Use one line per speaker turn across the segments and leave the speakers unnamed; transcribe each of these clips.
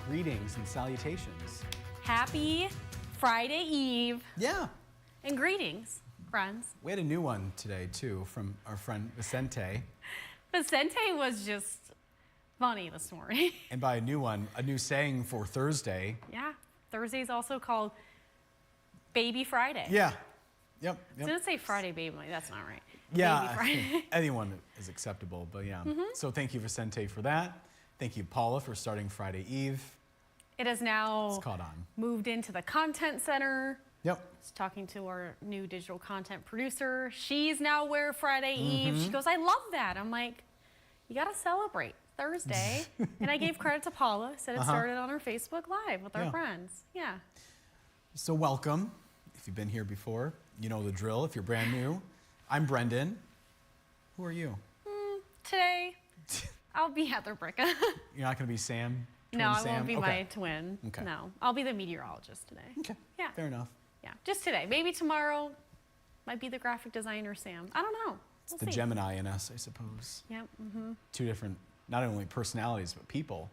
greetings and salutations.
Happy Friday Eve.
Yeah.
And greetings, friends.
We had a new one today, too, from our friend Vicente.
Vicente was just funny this morning.
And by a new one, a new saying for Thursday.
Yeah. Thursday's also called Baby Friday.
Yeah. Yep.
I didn't say Friday Baby. That's not right.
Yeah.
Baby Friday.
Anyone is acceptable, but yeah. So thank you, Vicente, for that. Thank you, Paula, for starting Friday Eve.
It has now
It's caught on.
moved into the content center.
Yep.
I was talking to our new digital content producer. She's now aware of Friday Eve. She goes, I love that. I'm like, you got to celebrate Thursday. And I gave credit to Paula. Said it started on her Facebook Live with our friends. Yeah.
So welcome. If you've been here before, you know the drill. If you're brand new, I'm Brendan. Who are you?
Today, I'll be Heather Bricca.
You're not going to be Sam?
No, I
Sam?
won't be my twin.
Okay.
No, I'll be the meteorologist today.
Okay.
Yeah.
Fair enough.
Yeah, just today. Maybe tomorrow might be the graphic designer Sam. I don't know.
It's
We'll
the
see.
Gemini in us, I suppose.
Yep.
Two different, not only personalities, but people.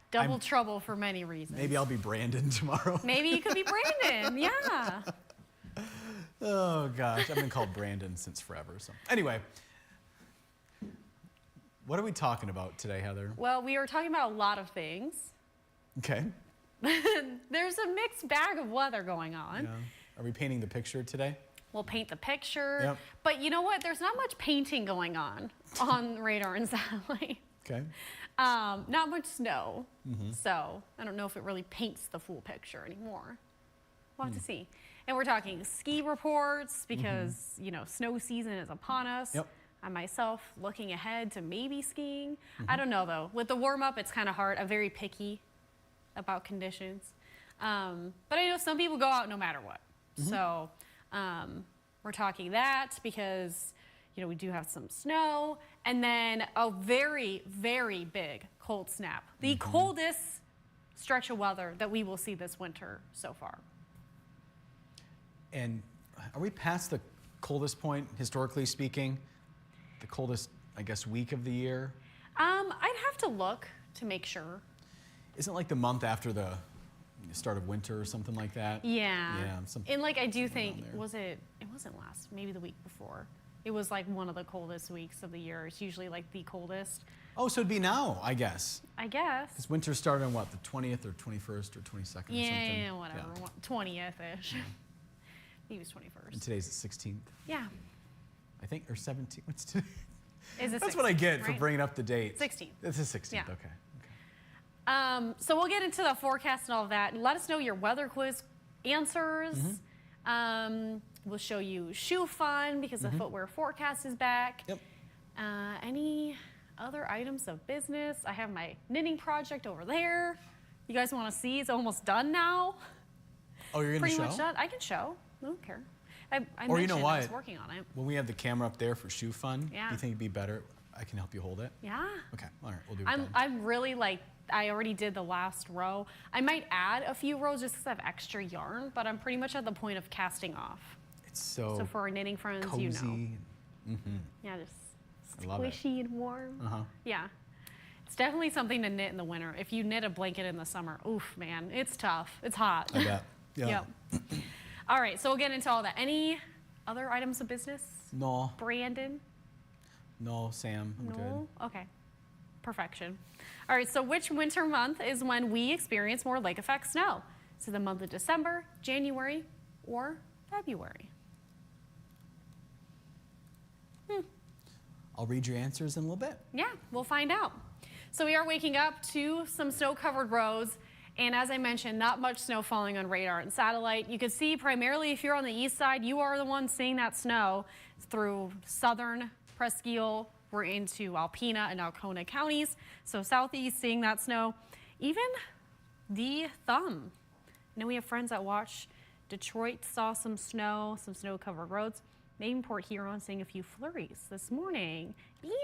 Double trouble for many reasons.
Maybe I'll be Brandon tomorrow.
Maybe you could be Brandon. Yeah.
Oh, gosh. I've been called Brandon since forever. So anyway, what are we talking about today, Heather?
Well, we are talking about a lot of things.
Okay.
There's a mixed bag of weather going on.
Yeah. Are we painting the picture today?
We'll paint the picture.
Yep.
But you know what? There's not much painting going on radar and satellite.
Okay.
Not much snow. So I don't know if it really paints the full picture anymore. We'll have to see. And we're talking ski reports because, you know, snow season is upon us.
Yep.
I myself looking ahead to maybe skiing. I don't know though. With the warm up, it's kind of hard. I'm very picky about conditions. But I know some people go out no matter what. So we're talking that because, you know, we do have some snow and then a very, very big cold snap. The coldest stretch of weather that we will see this winter so far.
And are we past the coldest point, historically speaking? The coldest, I guess, week of the year?
I'd have to look to make sure.
Isn't it like the month after the start of winter or something like that?
Yeah.
Yeah.
And like I do think,
there.
it wasn't last, maybe the week before. It was like one of the coldest weeks of the year. It's usually like the coldest.
Oh, so it'd be now, I guess.
I guess.
Because winter started on what, the 20th or 21st or 22nd or something?
Yeah, whatever. 20th-ish. Maybe it's 21st.
And today's the 16th,
Yeah.
I think, or 17th. What's today?
Is it
That's what I get for
right?
bringing up the date.
16th.
It's the 16th,
Yeah.
okay.
So we'll get into the forecast and all of that. And let us know your weather quiz answers. We'll show you shoe fun because the footwear forecast is back.
Yep.
Any other items of business? I have my knitting project over there. You guys want to see? It's almost done now.
Oh, you're going to
Pretty
show?
much done. I can show. I don't care. I
Or you know
mentioned I
what?
was working on it.
When we have the camera up there for shoe fun,
Yeah.
do you think it'd be better? I can help you hold it?
Yeah.
Okay, all right, we'll do it then.
I'm really like, I already did the last row. I might add a few rows just because I have extra yarn, but I'm pretty much at the point of casting off.
It's so
So for our knitting friends,
cozy.
you know. Yeah, just
I love it.
squishy and warm.
Uh-huh.
Yeah. It's definitely something to knit in the winter. If you knit a blanket in the summer, oof, man, it's tough. It's hot.
I bet. Yeah.
Yep. All right, so we'll get into all that. Any other items of business?
No,
Brandon?
no, Sam, I'm good.
Okay. Perfection. All right, so which winter month is when we experience more lake effect snow? Is it the month of December, January, or February?
I'll read your answers in a little bit.
Yeah, we'll find out. So we are waking up to some snow-covered roads, and as I mentioned, not much snow falling on radar and satellite. You can see primarily if you're on the east side, you are the one seeing that snow through southern Presqu'Isle. We're into Alpena and Alcona counties, so southeast seeing that snow. Even the thumb. I know we have friends that watch Detroit, saw some snow-covered roads. Maybe Port Huron seeing a few flurries this morning.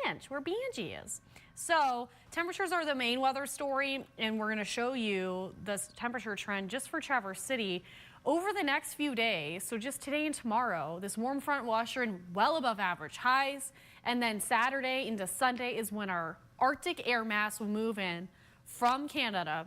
Bench, where Benji is. So temperatures are the main weather story, and we're going to show you this temperature trend just for Traverse City over the next few days. So just today and tomorrow, this warm front will usher in well above average highs, and then Saturday into Sunday is when our Arctic air mass will move in from Canada,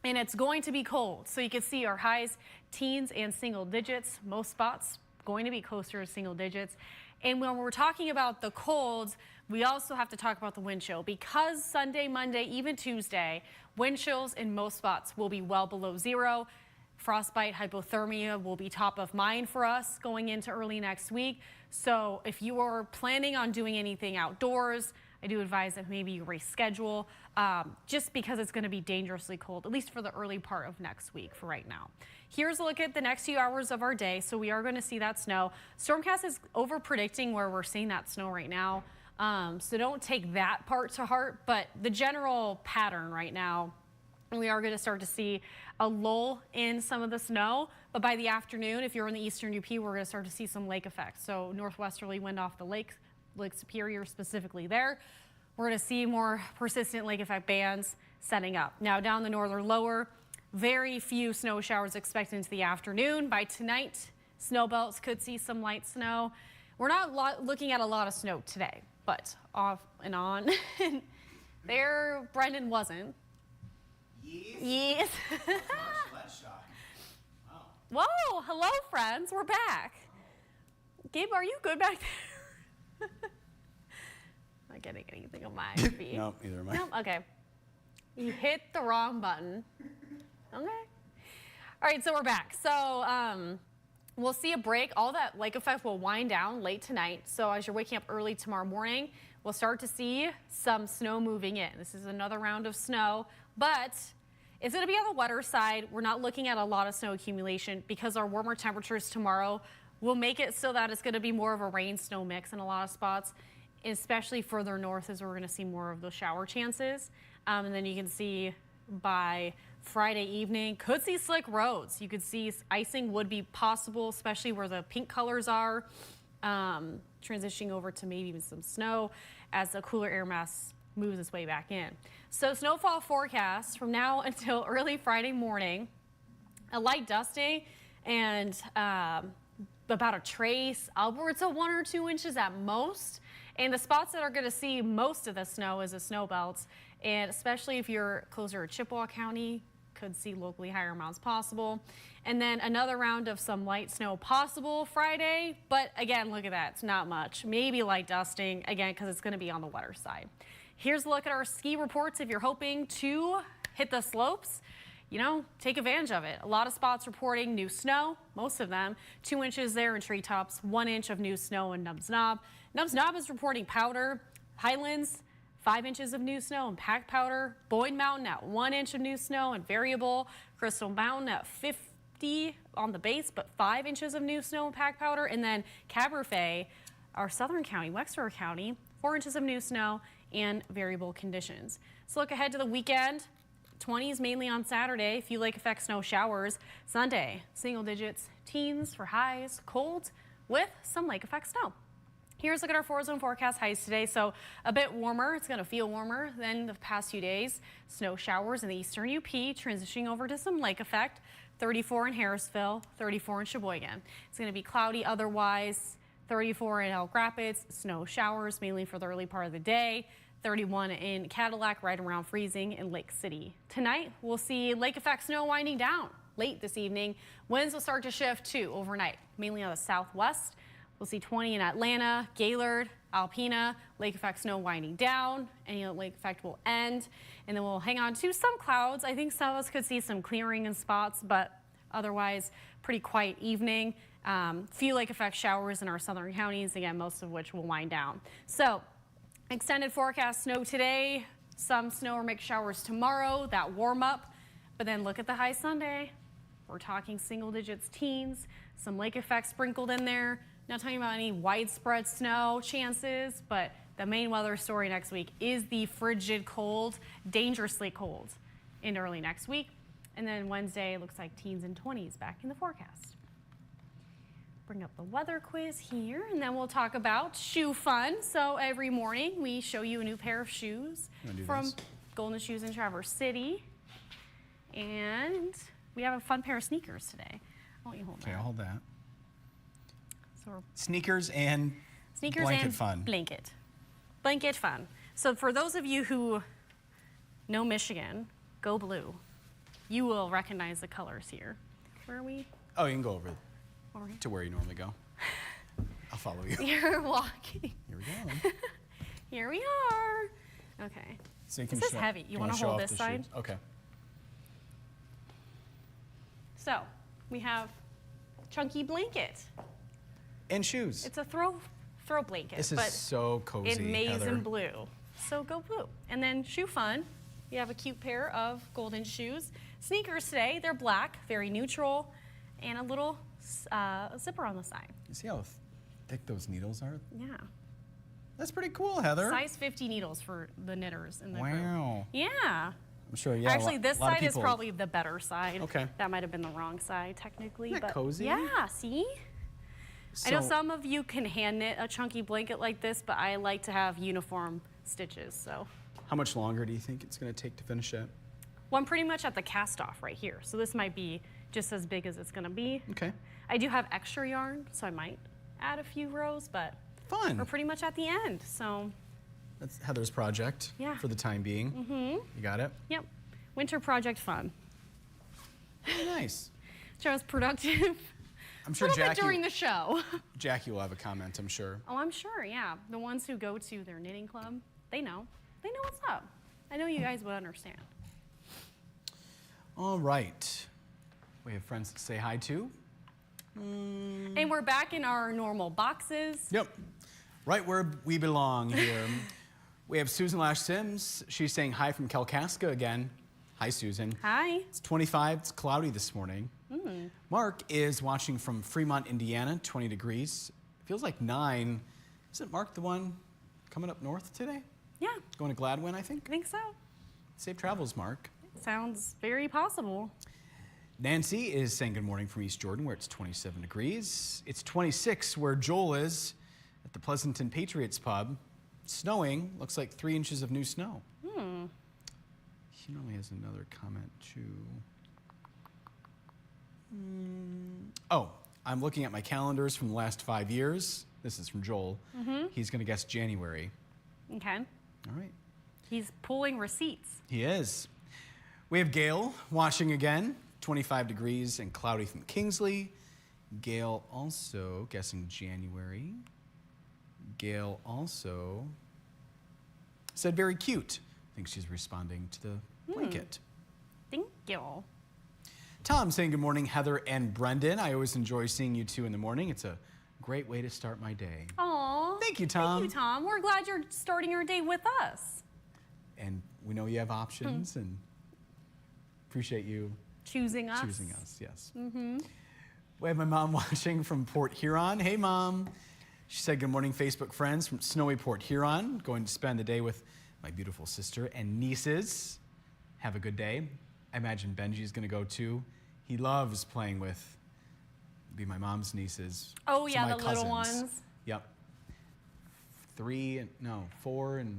and it's going to be cold. So you can see our highs, teens and single digits. Most spots going to be closer to single digits. And when we're talking about the colds, we also have to talk about the wind chill, because Sunday, Monday, even Tuesday, wind chills in most spots will be well below zero. Frostbite, hypothermia will be top of mind for us going into early next week. So if you are planning on doing anything outdoors, I do advise that maybe you reschedule, just because it's going to be dangerously cold, at least for the early part of next week for right now. Here's a look at the next few hours of our day. So we are going to see that snow. Stormcast is over predicting where we're seeing that snow right now. So don't take that part to heart, but the general pattern right now, we are going to start to see a lull in some of the snow, but by the afternoon, if you're in the eastern UP, we're going to start to see some lake effects. So northwesterly wind off the Lake Superior specifically there. We're going to see more persistent lake effect bands setting up. Now down the northern lower, very few snow showers expected into the afternoon. By tonight, snow belts could see some light snow. We're not looking at a lot of snow today, but off and on. There, Brendan wasn't. Yes.
Wow.
Whoa, hello friends, we're back. Gabe, are you good back there? Not getting anything on my feet.
No, either am I.
No, okay. You hit the wrong button. Okay. All right, so we're back. So we'll see a break. All that lake effect will wind down late tonight. So as you're waking up early tomorrow morning, we'll start to see some snow moving in. This is another round of snow, but it's going to be on the wetter side. We're not looking at a lot of snow accumulation because our warmer temperatures tomorrow will make it so that it's going to be more of a rain-snow mix in a lot of spots, especially further north as we're going to see more of those shower chances. And then you can see by Friday evening, could see slick roads. You could see icing would be possible, especially where the pink colors are, transitioning over to maybe even some snow as the cooler air mass moves its way back in. So snowfall forecast from now until early Friday morning, a light dusting and about a trace, upwards of 1 or 2 inches at most. And the spots that are going to see most of the snow is the snow belts, and especially if you're closer to Chippewa County, could see locally higher amounts possible. And then another round of some light snow possible Friday, but again, look at that, it's not much. Maybe light dusting, again, because it's going to be on the wetter side. Here's a look at our ski reports. If you're hoping to hit the slopes, you know, take advantage of it. A lot of spots reporting new snow, most of them. 2 inches there in treetops, 1 inch of new snow in Nubbs Knob. Nubbs Knob is reporting powder. Highlands, 5 inches of new snow and packed powder. Boyd Mountain at 1 inch of new snow and variable. Crystal Mountain at 50 on the base, but 5 inches of new snow and packed powder. And then Cabernet, our southern county, Wexford County, 4 inches of new snow and variable conditions. So look ahead to the weekend. 20s mainly on Saturday, few lake effect snow showers. Sunday, single digits, teens for highs, cold with some lake effect snow. Here's a look at our 4-zone forecast highs today. So a bit warmer. It's going to feel warmer than the past few days. Snow showers in the eastern UP, transitioning over to some lake effect. 34 in Harrisville, 34 in Sheboygan. It's going to be cloudy otherwise. 34 in Elk Rapids, snow showers mainly for the early part of the day. 31 in Cadillac, right around freezing in Lake City. Tonight, we'll see lake effect snow winding down late this evening. Winds will start to shift too overnight, mainly on the southwest. We'll see 20 in Atlanta, Gaylord, Alpena, lake effect snow winding down. Any lake effect will end, and then we'll hang on to some clouds. I think some of us could see some clearing in spots, but otherwise pretty quiet evening. Few lake effect showers in our southern counties, again, most of which will wind down. So extended forecast snow today, some snow or mixed showers tomorrow, that warm up, but then look at the high Sunday. We're talking single digits, teens, some lake effects sprinkled in there. Not talking about any widespread snow chances, but the main weather story next week is the frigid cold, dangerously cold in early next week. And then Wednesday looks like teens and 20s back in the forecast. Bring up the weather quiz here, and then we'll talk about shoe fun. So every morning we show you a new pair of shoes from Golden Shoes in Traverse City. And we have a fun pair of sneakers today. I'll let you hold that.
Okay, I'll hold that.
So
sneakers and blanket fun.
Blanket fun. So for those of you who No Michigan. Go blue. You will recognize the colors here. Where are we?
Oh, you can go over to where you normally go. I'll follow you.
You're walking.
Here we go.
Here we are. Okay.
So you can
This is heavy. You want to
show
hold
off
this
the
side?
shoes? Okay.
So we have chunky blanket.
And shoes.
It's a throw blanket.
This is
but
so cozy,
It maize
Heather.
in blue. So go blue. And then shoe fun. You have a cute pair of golden shoes. Sneakers today, they're black, very neutral, and a little zipper on the side.
You see how thick those needles are?
Yeah.
That's pretty cool, Heather.
Size 50 needles for the knitters in the group.
Wow.
Yeah.
I'm sure, yeah.
Actually, this
lot of
side is
people-
probably the better side.
Okay.
That might have been the wrong side, technically.
Isn't that
but
cozy?
Yeah, see? I know
So-
some of you can hand knit a chunky blanket like this, but I like to have uniform stitches, so.
How much longer do you think it's going to take to finish it?
Well, I'm pretty much at the cast off right here, so this might be just as big as it's gonna be.
Okay.
I do have extra yarn, so I might add a few rows, but
Fun.
we're pretty much at the end, so.
That's Heather's project
Yeah.
for the time being. Mm-hmm. You got it?
Yep, winter project fun.
Very nice.
So I was productive.
I'm sure
a little bit
Jackie,
during the show.
Jackie will have a comment, I'm sure.
Oh, I'm sure, yeah. The ones who go to their knitting club, they know. They know what's up. I know you guys would understand.
All right. We have friends to say hi to.
And we're back in our normal boxes.
Yep. Right where we belong here. We have Susan Lash Sims. She's saying hi from Kalkaska again. Hi, Susan.
Hi.
It's 25. It's cloudy this morning. Mark is watching from Fremont, Indiana, 20 degrees. Feels like 9. Isn't Mark the one coming up north today?
Yeah,
Going to Gladwin, I think?
I think so.
Safe travels, Mark.
Sounds very possible.
Nancy is saying good morning from East Jordan, where it's 27 degrees. It's 26 where Joel is at the Pleasanton Patriots pub. Snowing. Looks like 3 inches of new snow. He normally has another comment, too. Oh, I'm looking at my calendars from the last 5 years. This is from Joel. He's going to guess January.
Okay.
All right.
He's pulling receipts.
He is. We have Gail watching again, 25 degrees and cloudy from Kingsley. Gail also guessing January. Gail also said very cute. I think she's responding to the blanket.
Thank you.
Tom saying good morning, Heather and Brendan. I always enjoy seeing you two in the morning. It's a great way to start my day.
Aw.
Thank you, Tom.
Thank you, Tom. We're glad you're starting your day with us.
And we know you have options and appreciate you
Choosing us.
choosing us, yes. We have my mom watching from Port Huron. Hey, Mom. She said, good morning, Facebook friends from snowy Port Huron. Going to spend the day with my beautiful sister and nieces. Have a good day. I imagine Benji's going to go too. He loves playing with, be my mom's nieces.
Oh,
some
yeah,
of
the
my
little
cousins.
ones.
Yep. 4 and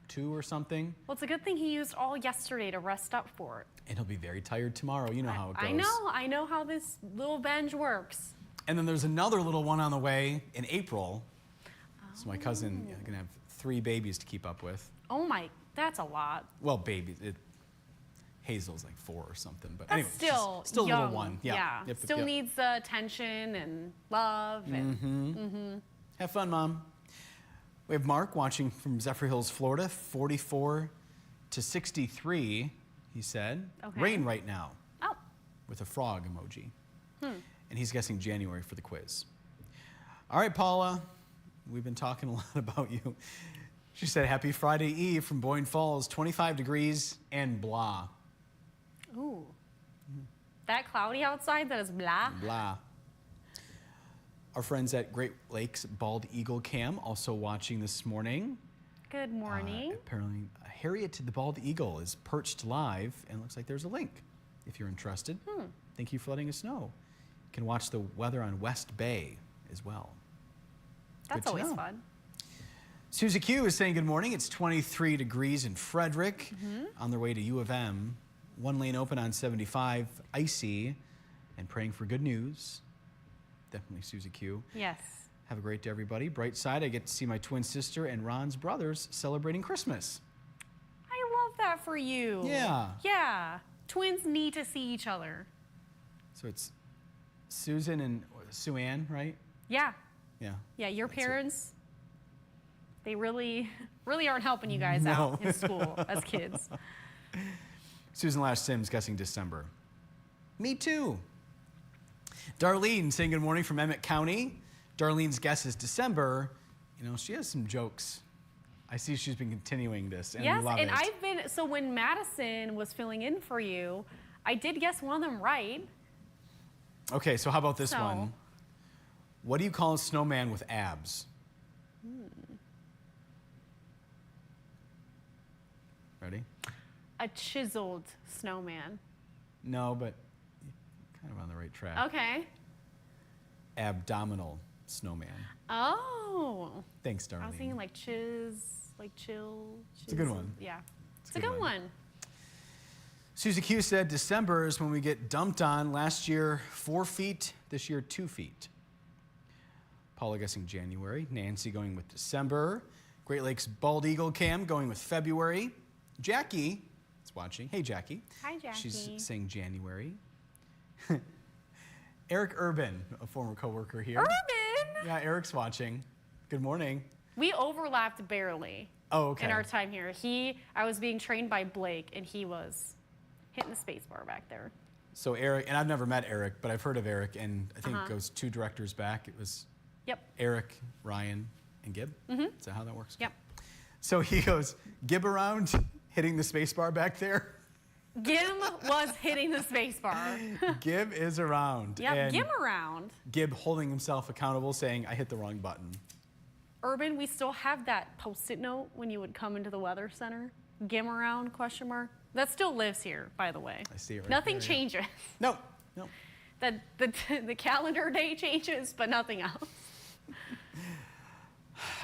2 or something.
Well, it's a good thing he used all yesterday to rest up for it.
And he'll be very tired tomorrow. You know how it goes.
I know how this little bench works.
And then there's another little one on the way in April. So my cousin is going to have 3 babies to keep up with.
Oh my, that's a lot.
Well, babies. Hazel's like 4 or something. But
That's
anyway,
still
she's still a
young.
little one. Yeah. Yep,
Still
yep.
needs attention and love. And
Have fun, Mom. We have Mark watching from Zephyr Hills, Florida, 44 to 63, he said.
Okay.
Rain right now
Oh,
with a frog emoji. And he's guessing January for the quiz. All right, Paula, we've been talking a lot about you. She said, happy Friday Eve from Boyne Falls, 25 degrees and blah.
ooh. That cloudy outside, that is blah.
Blah. Our friends at Great Lakes Bald Eagle Cam also watching this morning.
Good morning.
Apparently, Harriet the Bald Eagle is perched live, and it looks like there's a link if you're interested. Thank you for letting us know. You can watch the weather on West Bay as well.
That's
to
always
know.
fun.
Susie Q is saying good morning. It's 23 degrees in Frederick on their way to U of M. 1 lane open on 75, icy, and praying for good news. Definitely Susie Q.
Yes.
Have a great day, everybody. Bright side, I get to see my twin sister and Ron's brothers celebrating Christmas.
I love that for you.
Yeah.
Yeah. Twins need to see each other.
So it's Susan and Sue Ann, right?
Yeah.
Yeah.
Yeah, your
That's it.
parents, they really aren't helping you guys out in school as kids.
Susan Lash Sims guessing December. Me too. Darlene saying good morning from Emmett County. Darlene's guess is December. You know, she has some jokes. I see she's been continuing this, and
Yes,
we love
and
it.
so when Madison was filling in for you, I did guess one of them right.
Okay, so how about this
So-
one? What do you call a snowman with abs? Ready?
A chiseled snowman.
No, but kind of on the right track.
Okay.
Abdominal snowman.
Oh.
Thanks, Darlene.
I was thinking like chill.
It's a good one.
Yeah. It's a good one.
Susie Q said December is when we get dumped on. Last year, 4 feet. This year, 2 feet. Paula guessing January. Nancy going with December. Great Lakes Bald Eagle Cam going with February. Jackie is watching. Hey, Jackie.
Hi, Jackie.
She's saying January. Eric Urban, a former coworker here.
Urban!
Yeah, Eric's watching. Good morning.
We overlapped barely.
Oh, okay.
In our time here. I was being trained by Blake, and he was hitting the space bar back there.
So Eric, and I've never met Eric, but I've heard of Eric, and I think it goes 2 directors back. It was
Yep.
Eric, Ryan, and Gib. Is that how that works?
Yep.
So he goes, Gib around, hitting the space bar back there.
Gim was hitting the space bar.
Gib is around.
Yep,
and
Gim around.
Gib holding himself accountable, saying, I hit the wrong button.
Urban, we still have that Post-it note when you would come into the weather center. Gim around, question mark. That still lives here, by the way.
I see it right
Nothing
there, yeah.
changes.
No.
The calendar day changes, but nothing else.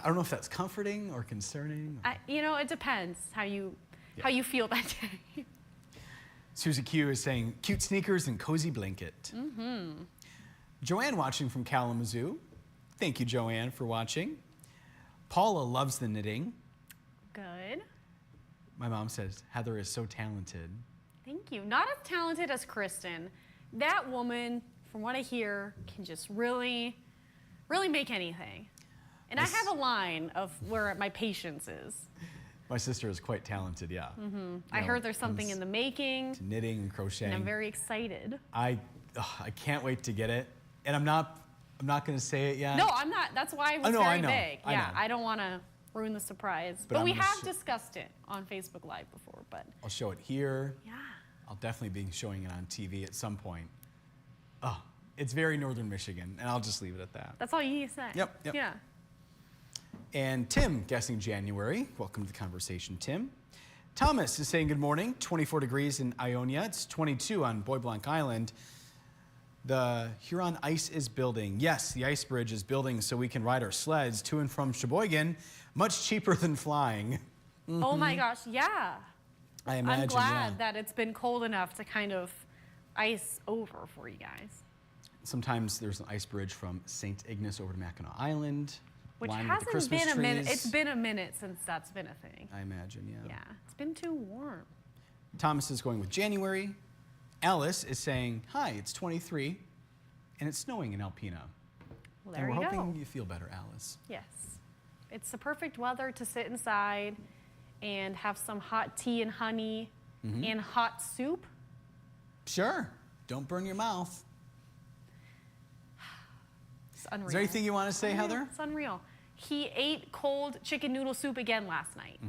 I don't know if that's comforting or concerning.
It depends how you feel that day.
Susie Q is saying, cute sneakers and cozy blanket. Joanne watching from Kalamazoo. Thank you, Joanne, for watching. Paula loves the knitting.
Good.
My mom says, Heather is so talented.
Thank you. Not as talented as Kristen. That woman, from what I hear, can just really make anything. And I have a line of where my patience is.
My sister is quite talented, yeah.
I heard there's something in the making.
To knitting and crocheting.
And I'm very excited.
I can't wait to get it. And I'm not going to say it yet.
No, I'm not. That's why I was
I know,
very
I know,
vague.
I
Yeah,
know.
I don't want to ruin the surprise.
But
But
I'm
we
gonna
have discussed it on Facebook Live before, but
I'll show it here.
yeah.
I'll definitely be showing it on TV at some point. Oh, it's very northern Michigan, and I'll just leave it at that.
That's all you need to say.
Yep.
Yeah.
And Tim guessing January. Welcome to the conversation, Tim. Thomas is saying good morning. 24 degrees in Ionia. It's 22 on Bois Blanc Island. The Huron ice is building. Yes, the ice bridge is building so we can ride our sleds to and from Sheboygan. Much cheaper than flying.
Oh my gosh, yeah.
I imagine,
I'm glad
yeah.
that it's been cold enough to kind of ice over for you guys.
Sometimes there's an ice bridge from St. Ignace over to Mackinac Island.
Which
lined with the
hasn't
Christmas
been a minute.
trees.
It's been a minute since that's been a thing.
I imagine, yeah.
Yeah, it's been too warm.
Thomas is going with January. Alice is saying, hi, it's 23, and it's snowing in Alpena.
Well,
And
there
we're
you
hoping
go.
you feel better, Alice.
Yes. It's the perfect weather to sit inside and have some hot tea and honey and hot soup.
Sure. Don't burn your mouth.
It's unreal.
Is there anything you want to say,
Unreal.
Heather?
It's unreal. He ate cold chicken noodle soup again last night.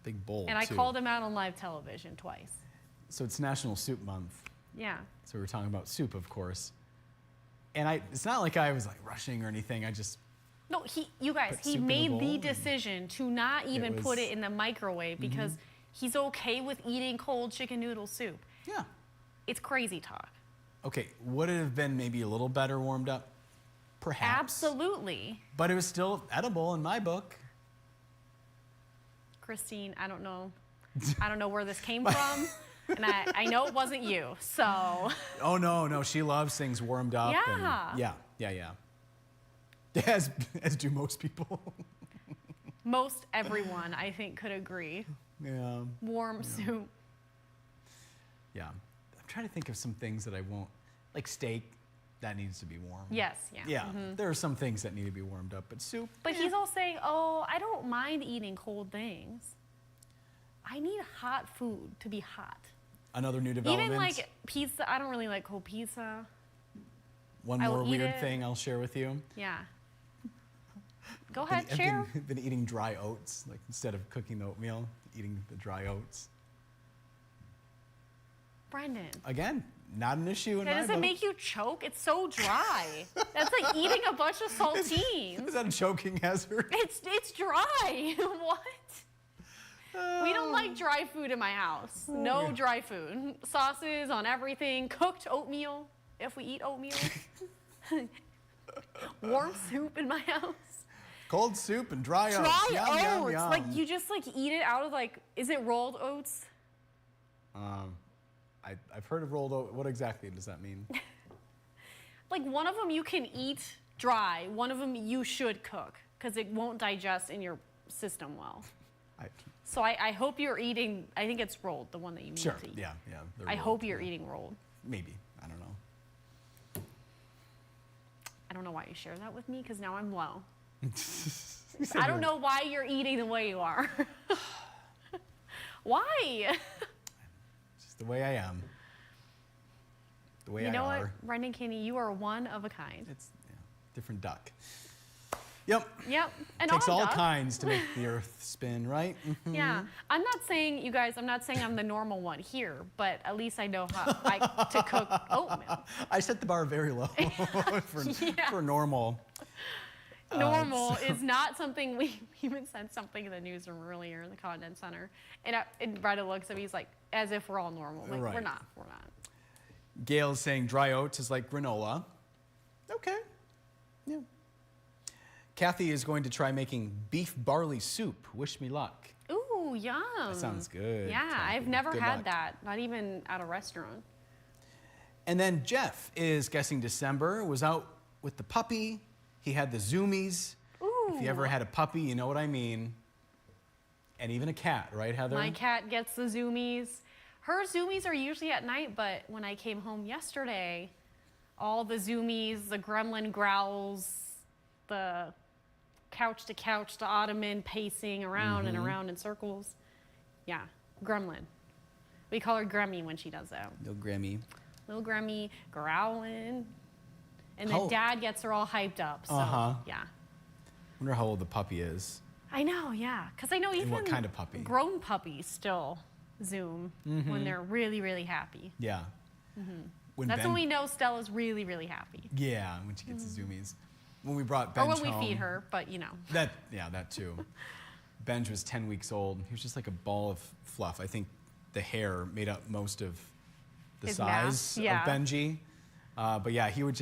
Big bowl,
And I
too.
called him out on live television twice.
So it's National Soup Month.
Yeah.
So we were talking about soup, of course. And it's not like I was like rushing or anything. I just,
No, you guys,
Put
he
soup in a
made
bowl
the
and
decision to not even
was-
put it in the microwave because he's okay with eating cold chicken noodle soup.
yeah.
It's crazy talk.
Okay, would it have been maybe a little better warmed up? Perhaps.
Absolutely.
But it was still edible in my book.
Christine, I don't know. I don't know where this came from. And I know it wasn't you. So,
Oh, no, she loves things warmed up.
Yeah.
And yeah. As do most people.
most everyone, I think, could agree.
Yeah.
Warm soup.
Yeah. I'm trying to think of some things that I won't, like steak, that needs to be warm.
Yes, yeah.
Yeah, there are some things that need to be warmed up, but soup.
But he's all saying, oh, I don't mind eating cold things. I need hot food to be hot.
Another new development.
Even like pizza, I don't really like cold pizza.
One
I
more
will eat
weird
it.
thing I'll share with you.
Yeah. Go ahead,
I've
share.
been eating dry oats, like instead of cooking the oatmeal, eating the dry oats.
Brendan.
Again, not an issue in my
Does
book.
it make you choke? It's so dry. That's like eating a bunch of saltines.
Is that a choking hazard?
It's dry. What? We don't like dry food in my house. No
yeah.
dry food. Sauces on everything. Cooked oatmeal, if we eat oatmeal. Warm soup in my house.
Cold soup and dry oats.
Dry
Yum,
oats.
yum, yum.
Like you just like eat it out of like, is it rolled oats?
I've heard of rolled oat. What exactly does that mean?
Like one of them you can eat dry. One of them you should cook because it won't digest in your system well. So I hope you're eating, I think it's rolled, the one that you need
Sure,
to eat.
yeah.
I hope you're eating rolled.
Maybe, I don't know.
I don't know why you share that with me because now I'm low. I don't know why you're eating the way you are. Why?
Just the way I am. The way
You
I
know
are.
what, Brendan Kinney, you are one of a kind.
It's different duck. Yep.
Yep. And
Takes all
duck.
kinds to make the earth spin, right? Mhm.
Yeah. I'm not saying, you guys, I'm not saying I'm the normal one here, but at least I know how to cook oatmeal.
I set the bar very low for normal.
Normal is not something we even said something in the newsroom earlier in the Content Center. And Brenda looks at me, he's like, as if we're all normal. Like,
Right.
we're not.
Gail's saying dry oats is like granola. Okay. Yeah. Kathy is going to try making beef barley soup. Wish me luck.
Ooh, yum.
That sounds good.
Yeah,
Kathy.
I've never
Good
had
luck.
that, not even at a restaurant.
And then Jeff is guessing December, was out with the puppy. He had the zoomies.
Ooh.
If you ever had a puppy, you know what I mean. And even a cat, right, Heather?
My cat gets the zoomies. Her zoomies are usually at night, but when I came home yesterday, all the zoomies, the gremlin growls, the couch to couch, the ottoman pacing around and around in circles. Yeah, gremlin. We call her Gremmy when she does that.
No Grammy.
Little Gremmy growling. And
How-
then dad gets her all hyped up. So, yeah.
Wonder how old the puppy is.
I know, yeah. Because I know even
what kind of puppy?
grown puppies still zoom when they're really, really happy.
Yeah. When
That's
Ben-
when we know Stella's really, really happy.
Yeah, when she gets the zoomies. When we brought Benj
Or when we
home,
feed her, but you know.
That too. Benj was 10 weeks old. He was just like a ball of fluff. I think the hair made up most of the
His
size
mass, yeah.
of Benji. But yeah, he would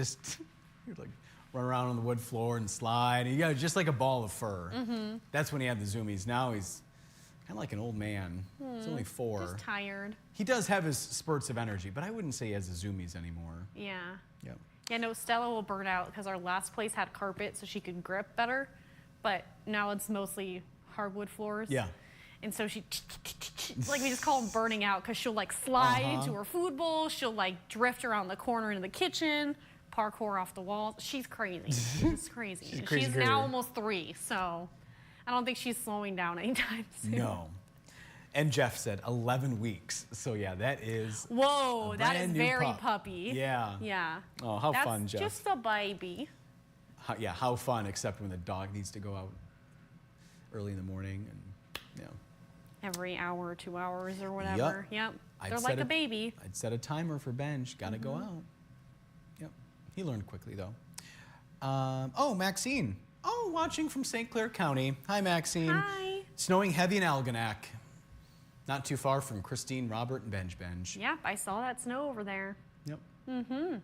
like run around on the wood floor and slide. Yeah, just like a ball of fur. That's when he had the zoomies. Now he's kind of like an old man. He's only 4.
Just tired.
He does have his spurts of energy, but I wouldn't say he has the zoomies anymore.
Yeah.
Yep.
Yeah, no, Stella will burn out because our last place had carpet so she could grip better. But now it's mostly hardwood floors.
Yeah.
And so she, like we just call them burning out because she'll like slide into her food bowl. She'll like drift around the corner into the kitchen, parkour off the walls. She's crazy. She's crazy.
She's a crazy
She's
critter.
now almost 3, so I don't think she's slowing down anytime soon.
No. And Jeff said 11 weeks. So yeah, that is
Whoa,
a
that is
brand new
very
pup.
puppy.
Yeah.
Yeah.
Oh, how
That's
fun, Jeff.
just a baby.
How fun, except when the dog needs to go out early in the morning and, you know.
Every hour or 2 hours or whatever. Yep.
I'd
They're
set
like a baby.
I'd set a timer for Benj. Got to go out. Yep. He learned quickly, though. Oh, Maxine. Oh, watching from St. Clair County. Hi, Maxine.
Hi.
Snowing heavy in Algonac. Not too far from Christine, Robert, and Benj.
Yep, I saw that snow over there.
Yep. Mm-hmm.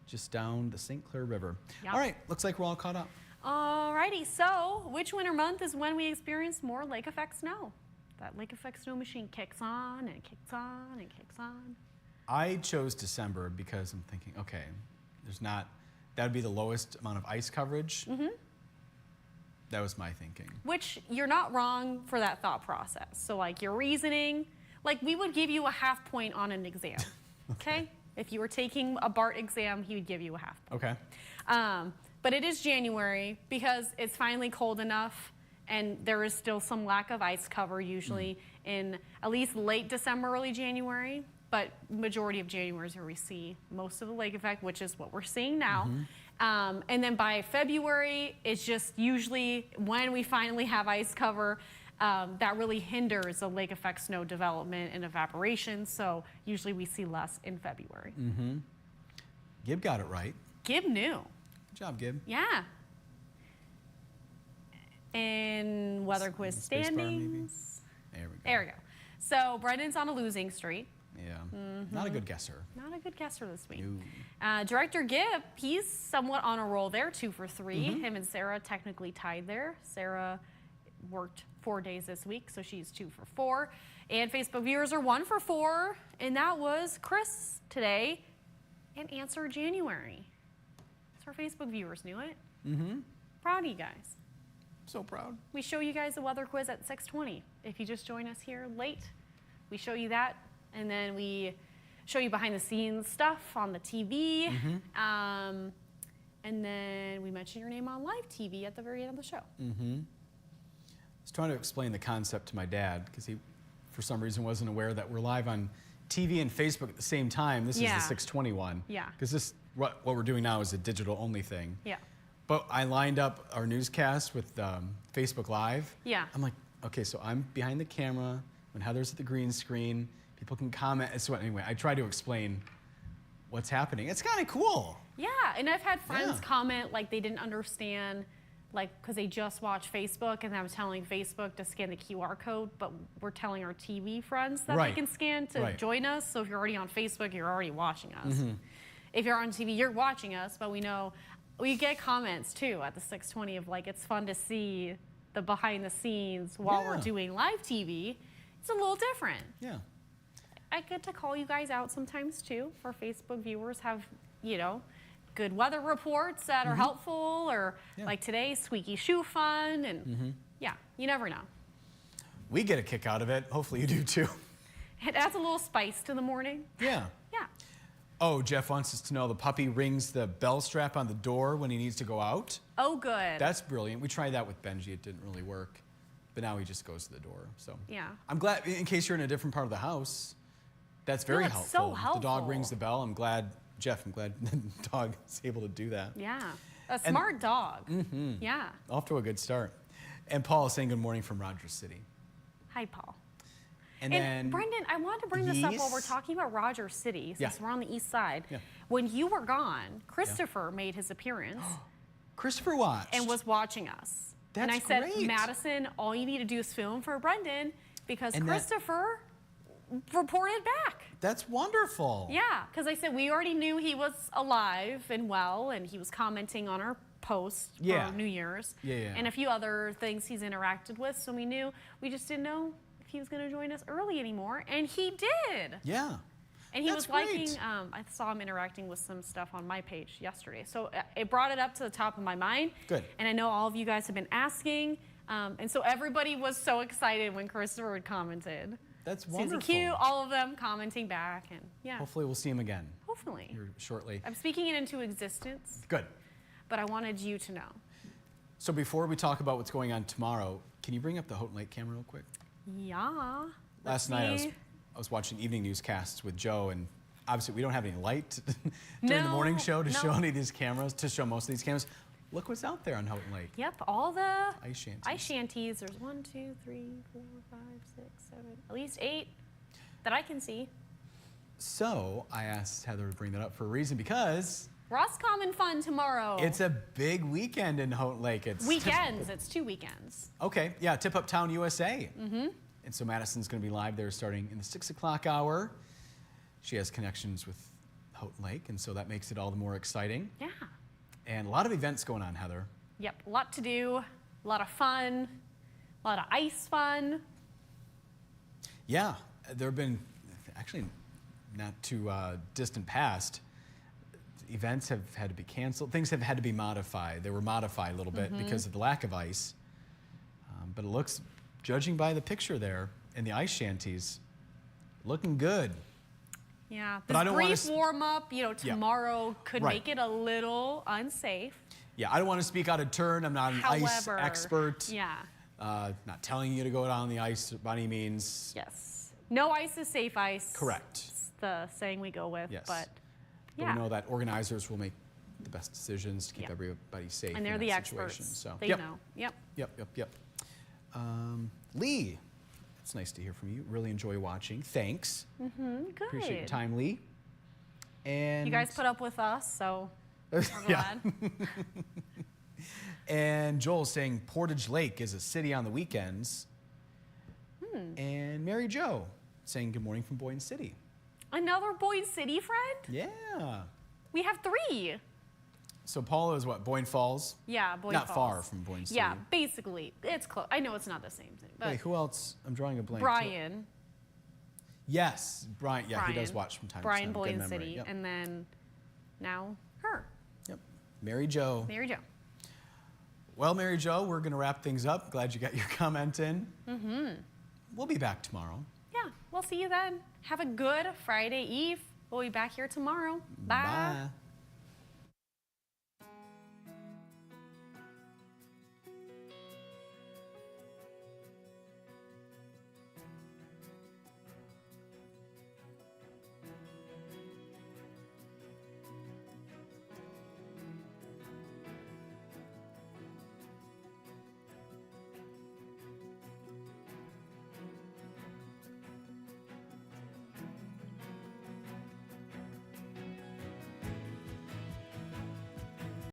Just down the St. Clair River.
Yep.
All right, looks like we're all caught up.
Alrighty, so which winter month is when we experience more lake effect snow? That lake effect snow machine kicks on and kicks on and kicks on.
I chose December because I'm thinking, okay, that would be the lowest amount of ice coverage. That was my thinking.
Which you're not wrong for that thought process. So like your reasoning, like we would give you a half point on an exam, okay? If you were taking a BART exam, he would give you a half point.
Okay.
But it is January because it's finally cold enough and there is still some lack of ice cover usually in at least late December, early January. But majority of January is where we see most of the lake effect, which is what we're seeing now. And then by February, it's just usually when we finally have ice cover that really hinders the lake effect snow development and evaporation. So usually we see less in February.
Gib got it right.
Gib knew.
Good job, Gib.
Yeah. And weather quiz
Space bar, maybe?
standings.
There we go.
There we go. So Brendan's on a losing streak.
Yeah. Not a good guesser.
Not a good guesser this week.
No.
Director Gibb, he's somewhat on a roll there, 2 for 3. Him and Sarah technically tied there. Sarah worked 4 days this week, so she's 2 for 4. And Facebook viewers are 1 for 4, and that was Chris today, and answer January. So our Facebook viewers knew it. Proud of you guys.
So proud.
We show you guys the weather quiz at 6:20. If you just join us here late, we show you that. And then we show you behind the scenes stuff on the TV. And then we mention your name on live TV at the very end of the show.
I was trying to explain the concept to my dad because he, for some reason, wasn't aware that we're live on TV and Facebook at the same time. This is the 621.
Yeah.
Because this, what we're doing now is a digital only thing.
Yeah.
But I lined up our newscast with Facebook Live.
Yeah.
I'm like, okay, so I'm behind the camera when Heather's at the green screen. People can comment. So anyway, I try to explain what's happening. It's kind of cool.
Yeah, and I've had friends comment like they didn't understand, like because they just watched Facebook, and I'm telling Facebook to scan the QR code, but we're telling our TV friends that they can scan to join us. So if you're already on Facebook, you're already watching us. If you're on TV, you're watching us, but we know we get comments too at the 620 of like it's fun to see the behind the scenes while we're doing live TV. It's a little different.
Yeah.
I get to call you guys out sometimes too. For Facebook viewers have, you know, good weather reports that are helpful, or like today, squeaky shoe fun, and yeah, you never know.
We get a kick out of it. Hopefully you do too.
It adds a little spice to the morning.
Yeah.
Yeah.
Oh, Jeff wants us to know the puppy rings the bell strap on the door when he needs to go out.
Oh, good.
That's brilliant. We tried that with Benji. It didn't really work. But now he just goes to the door. So
yeah.
I'm glad, in case you're in a different part of the house, that's very helpful.
So helpful.
The dog rings the bell. I'm glad, Jeff, the dog is able to do that.
Yeah. A smart dog. Yeah.
Off to a good start. And Paul is saying good morning from Rogers City.
Hi, Paul.
And
And
then,
Brendan, I wanted to bring this up while we're talking about Rogers City, since we're on the east side.
Yeah.
When you were gone, Christopher made his appearance
Christopher watched.
and was watching us. And I
That's
said,
great.
Madison, all you need to do is film for Brendan, because
And
Christopher reported back.
That's wonderful.
Yeah, because I said we already knew he was alive and well, and he was commenting on our post for New Year's. And a few other things he's interacted with, so we knew. We just didn't know if he was going to join us early anymore, and he did.
Yeah.
And he
That's
was liking,
great.
I saw him interacting with some stuff on my page yesterday. So it brought it up to the top of my mind.
Good.
And I know all of you guys have been asking. And so everybody was so excited when Christopher had commented.
That's wonderful.
Susie Q, all of them commenting back. And yeah.
Hopefully we'll see him again.
Hopefully.
Here shortly.
I'm speaking it into existence.
Good.
But I wanted you to know.
So before we talk about what's going on tomorrow, can you bring up the Houghton Lake camera real quick?
Yeah.
Last night I was watching evening newscasts with Joe, and obviously we don't have any light during the morning show to show any of these cameras, to show most of these cameras. Look what's out there on Houghton Lake.
Yep, all the
Ice shanties.
ice shanties. There's 1, 2, 3, 4, 5, 6, 7, at least 8 that I can see.
So I asked Heather to bring that up for a reason, because
Roscommon Fun tomorrow.
it's a big weekend in Houghton Lake. It's
Weekends. It's 2 weekends.
Okay, yeah, Tip Up Town USA. And so Madison's going to be live there starting in the 6 o'clock hour. She has connections with Houghton Lake, and so that makes it all the more exciting.
Yeah.
And a lot of events going on, Heather.
Yep. A lot to do. A lot of fun. A lot of ice fun.
Yeah, there have been, actually not too distant past, events have had to be canceled. Things have had to be modified. They were modified a little bit because of the lack of ice. But it looks, judging by the picture there in the ice shanties, looking good.
Yeah,
But I
this
don't wanna
brief warm-up, tomorrow could
Right.
make it a little unsafe.
Yeah, I don't want to speak out of turn. I'm not an ice
However,
expert.
yeah.
Not telling you to go down on the ice by any means.
Yes. No ice is safe ice.
Correct.
It's the saying we go with.
Yes.
But
But
yeah.
we know that organizers will make the best decisions to keep
Yeah.
everybody safe
And they're
in
the
that situation.
experts.
So,
They
yep.
know. Yep.
Yep. Lee, it's nice to hear from you. Really enjoy watching. Thanks.
Good.
Appreciate your time, Lee. And
You guys put up with us, so we're
Yeah.
glad.
And Joel saying Portage Lake is a city on the weekends. And Mary Jo saying good morning from Boyne City.
Another Boyne City friend?
Yeah.
We have 3.
So Paula is what, Boyne Falls?
Yeah, Boyne
Not
Falls.
far from Boyne City.
Yeah, basically. It's close. I know it's not the same thing, but
Wait, who else? I'm drawing a blank.
Brian.
Yes, Brian. Yeah, he does
Brian.
watch from time
Brian,
to time. Good
Boyne
memory.
City.
Yep.
And then now her,
Yep. Mary Jo.
Mary Jo.
Well, Mary Jo, we're going to wrap things up. Glad you got your comment in. We'll be back tomorrow.
Yeah, we'll see you then. Have a good Friday Eve. We'll be back here tomorrow. Bye.
Bye.